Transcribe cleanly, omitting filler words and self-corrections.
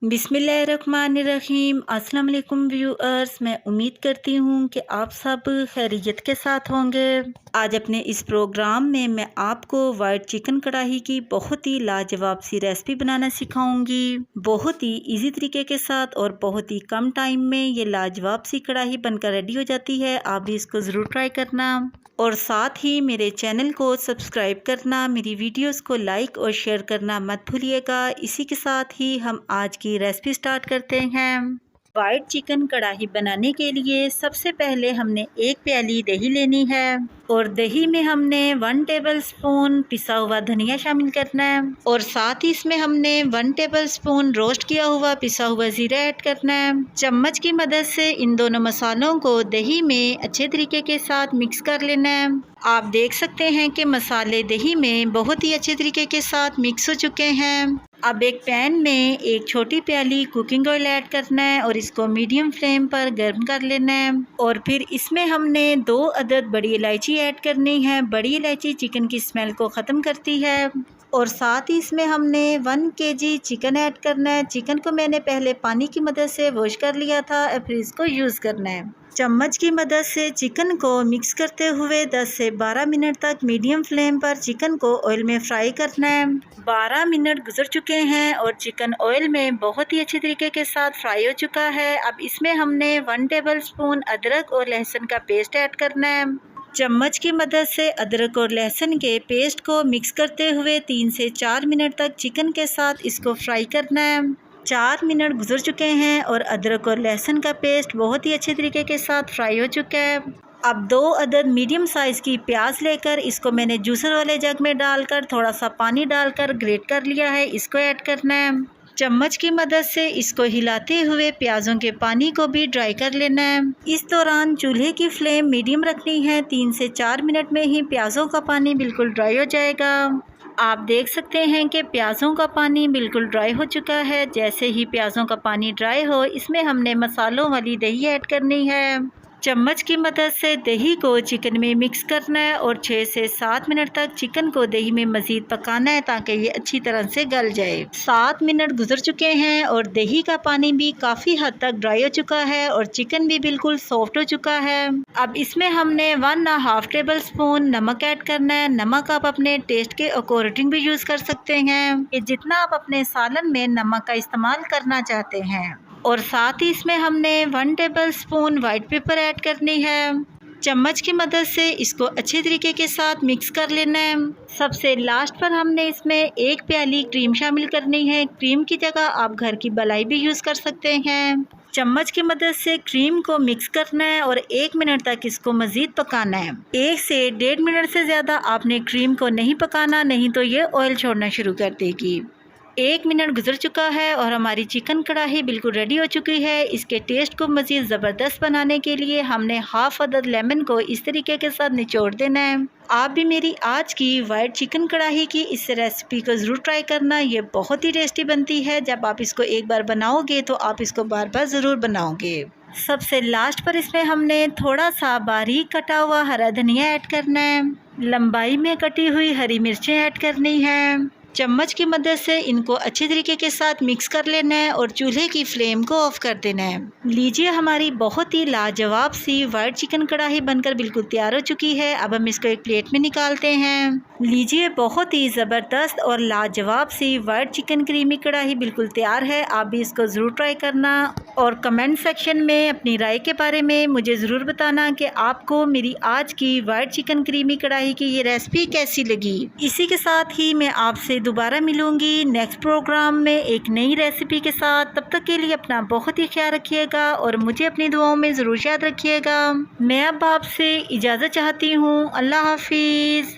बिस्मिल्लाहिर्रहमानिर्रहीम। अस्सलाम वालेकुम व्यूअर्स, मैं उम्मीद करती हूँ कि आप सब खैरियत के साथ होंगे। आज अपने इस प्रोग्राम में मैं आपको वाइट चिकन कढ़ाई की बहुत ही लाजवाब सी रेसिपी बनाना सिखाऊंगी। बहुत ही इजी तरीके के साथ और बहुत ही कम टाइम में ये लाजवाब सी कढ़ाई बनकर रेडी हो जाती है। आप भी इसको ज़रूर ट्राई करना और साथ ही मेरे चैनल को सब्सक्राइब करना, मेरी वीडियोस को लाइक और शेयर करना मत भूलिएगा। इसी के साथ ही हम आज की रेसिपी स्टार्ट करते हैं। वाइट चिकन कढ़ाई बनाने के लिए सबसे पहले हमने एक प्याली दही लेनी है और दही में हमने 1 टेबलस्पून पिसा हुआ धनिया शामिल करना है और साथ ही इसमें हमने 1 टेबलस्पून रोस्ट किया हुआ पिसा हुआ जीरा ऐड करना है। चम्मच की मदद से इन दोनों मसालों को दही में अच्छे तरीके के साथ मिक्स कर लेना है। आप देख सकते हैं कि मसाले दही में बहुत ही अच्छे तरीके के साथ मिक्स हो चुके हैं। अब एक पैन में एक छोटी प्याली कुकिंग ऑयल ऐड करना है और इसको मीडियम फ्लेम पर गर्म कर लेना है और फिर इसमें हमने 2 अदद बड़ी इलायची ऐड करनी है। बड़ी इलायची चिकन की स्मेल को ख़त्म करती है और साथ ही इसमें हमने 1 केजी चिकन ऐड करना है। चिकन को मैंने पहले पानी की मदद से वॉश कर लिया था और फिर इसको यूज़ करना है। चम्मच की मदद से चिकन को मिक्स करते हुए 10 से 12 मिनट तक मीडियम फ्लेम पर चिकन को ऑयल में फ्राई करना है। 12 मिनट गुजर चुके हैं और चिकन ऑयल में बहुत ही अच्छे तरीके के साथ फ्राई हो चुका है। अब इसमें हमने 1 टेबलस्पून अदरक और लहसुन का पेस्ट ऐड करना है। चम्मच की मदद से अदरक और लहसुन के पेस्ट को मिक्स करते हुए 3 से 4 मिनट तक चिकन के साथ इसको फ्राई करना है। 4 मिनट गुजर चुके हैं और अदरक और लहसुन का पेस्ट बहुत ही अच्छे तरीके के साथ फ्राई हो चुका है। अब 2 अदद मीडियम साइज़ की प्याज लेकर इसको मैंने जूसर वाले जग में डालकर थोड़ा सा पानी डालकर ग्रेट कर लिया है। इसको ऐड करना है। चम्मच की मदद से इसको हिलाते हुए प्याज़ों के पानी को भी ड्राई कर लेना है। इस दौरान चूल्हे की फ्लेम मीडियम रखनी है। 3 से 4 मिनट में ही प्याज़ों का पानी बिल्कुल ड्राई हो जाएगा। आप देख सकते हैं कि प्याज़ों का पानी बिल्कुल ड्राई हो चुका है। जैसे ही प्याज़ों का पानी ड्राई हो, इसमें हमने मसालों वाली दही ऐड करनी है। चम्मच की मदद से दही को चिकन में मिक्स करना है और 6 से 7 मिनट तक चिकन को दही में मज़ीद पकाना है ताकि ये अच्छी तरह से गल जाए। 7 मिनट गुजर चुके हैं और दही का पानी भी काफ़ी हद तक ड्राई हो चुका है और चिकन भी बिल्कुल सॉफ्ट हो चुका है। अब इसमें हमने 1.5 टेबलस्पून नमक ऐड करना है। नमक आप अपने टेस्ट के अकॉर्डिंग भी यूज़ कर सकते हैं, कि जितना आप अपने सालन में नमक का इस्तेमाल करना चाहते हैं। और साथ ही इसमें हमने 1 टेबलस्पून वाइट पेपर ऐड करनी है। चम्मच की मदद से इसको अच्छे तरीके के साथ मिक्स कर लेना है। सबसे लास्ट पर हमने इसमें 1 प्याली क्रीम शामिल करनी है। क्रीम की जगह आप घर की मलाई भी यूज़ कर सकते हैं। चम्मच की मदद से क्रीम को मिक्स करना है और 1 मिनट तक इसको मज़ीद पकाना है। 1 से 1.5 मिनट से ज़्यादा आपने क्रीम को नहीं पकाना, नहीं तो ये ऑयल छोड़ना शुरू कर देगी। 1 मिनट गुजर चुका है और हमारी चिकन कढ़ाई बिल्कुल रेडी हो चुकी है। इसके टेस्ट को मज़ीद ज़बरदस्त बनाने के लिए हमने हाफ अदद लेमन को इस तरीके के साथ निचोड़ देना है। आप भी मेरी आज की वाइट चिकन कढ़ाई की इस रेसिपी को ज़रूर ट्राई करना। ये बहुत ही टेस्टी बनती है। जब आप इसको एक बार बनाओगे तो आप इसको बार बार ज़रूर बनाओगे। सबसे लास्ट पर इसमें हमने थोड़ा सा बारीक कटा हुआ हरा धनिया ऐड करना है। लंबाई में कटी हुई हरी मिर्चें ऐड करनी है। चम्मच की मदद से इनको अच्छे तरीके के साथ मिक्स कर लेना है और चूल्हे की फ्लेम को ऑफ कर देना है। लीजिए, हमारी बहुत ही लाजवाब सी वाइट चिकन कढ़ाई बनकर बिल्कुल तैयार हो चुकी है। अब हम इसको एक प्लेट में निकालते हैं। लीजिए, बहुत ही ज़बरदस्त और लाजवाब सी वाइट चिकन क्रीमी कढ़ाई बिल्कुल तैयार है। आप भी इसको ज़रूर ट्राई करना और कमेंट सेक्शन में अपनी राय के बारे में मुझे ज़रूर बताना कि आपको मेरी आज की वाइट चिकन क्रीमी कढ़ाई की ये रेसिपी कैसी लगी। इसी के साथ ही मैं आपसे दोबारा मिलूंगी नेक्स्ट प्रोग्राम में एक नई रेसिपी के साथ। तब तक के लिए अपना बहुत ही ख्याल रखिएगा और मुझे अपनी दुआओं में ज़रूर याद रखिएगा। मैं अब आपसे इजाज़त चाहती हूँ। अल्लाह हाफिज़।